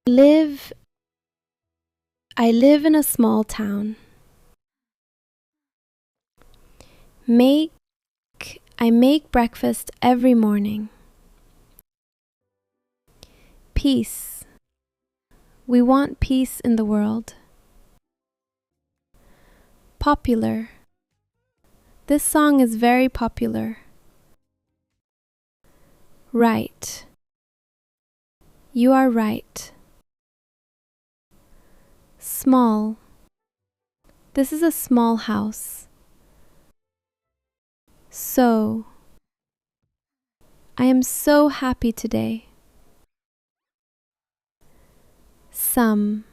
live I live in a small town. I make breakfast every morning. Peace. We want peace in the world. Popular. This song is very popular. Right. You are right. Small. This is a small house. So. I am so happy today. Some.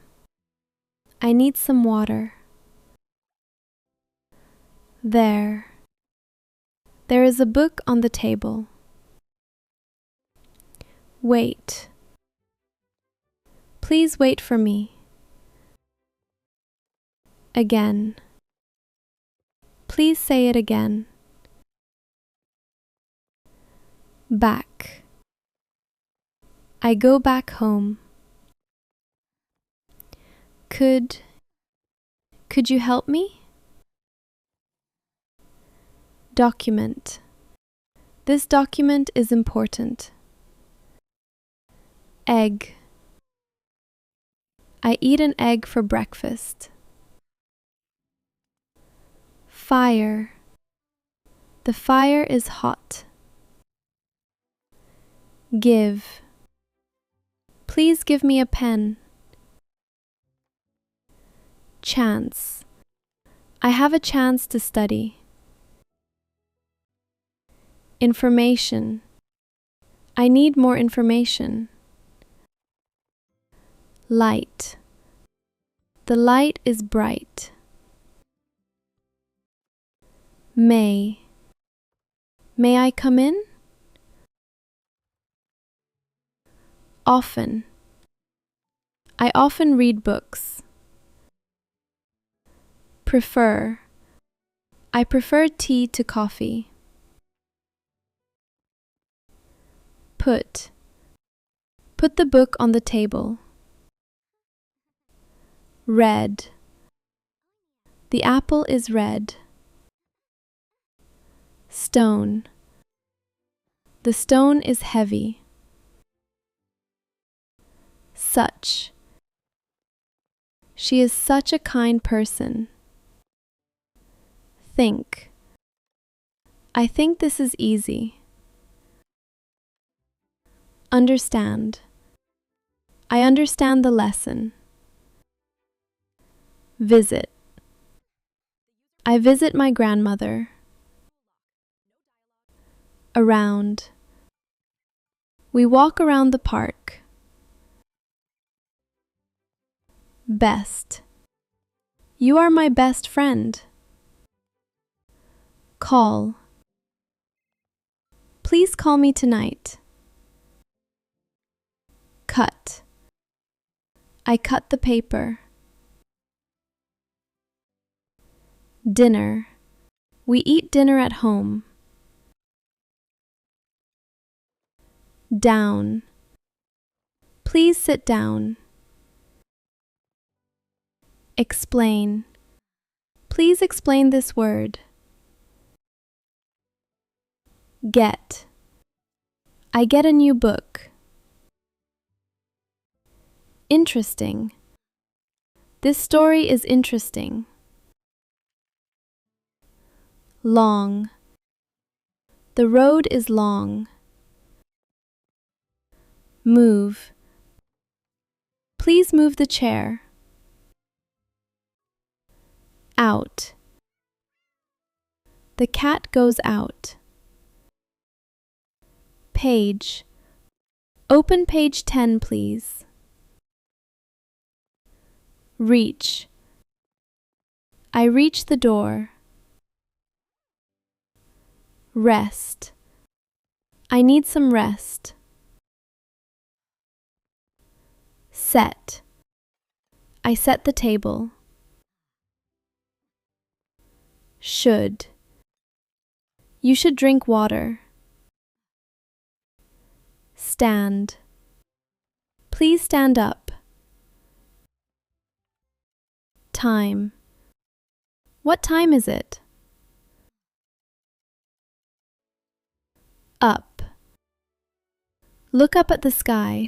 I need some water. There. There is a book on the table. Wait. Please wait for me. Again. Please say it again. Back. I go back home. Could you help me? Document. This document is important. Egg. I eat an egg for breakfast. Fire. The fire is hot. Give. Please give me a pen. Chance. I have a chance to study. Information. I need more information. Light. The light is bright. May. May I come in? Often. I often read books. Prefer. I prefer tea to coffee. Put. Put the book on the table. Red. The apple is red. Stone. The stone is heavy. Such. She is such a kind person. Think. I think this is easy. Understand. I understand the lesson. Visit. I visit my grandmother. Around. We walk around the park. Best. You are my best friend. Call. Please call me tonight. Cut. I cut the paper. Dinner. We eat dinner at home. Down. Please sit down. Explain. Please explain this word. Get. I get a new book. Interesting. This story is interesting. Long. The road is long. Move. Please move the chair. Out. The cat goes out. Page. Open page 10, please. Reach. I reach the door. Rest. I need some rest. Set. I set the table. Should. You should drink water. Stand. Please stand up. Time. What time is it? Up. Look up at the sky.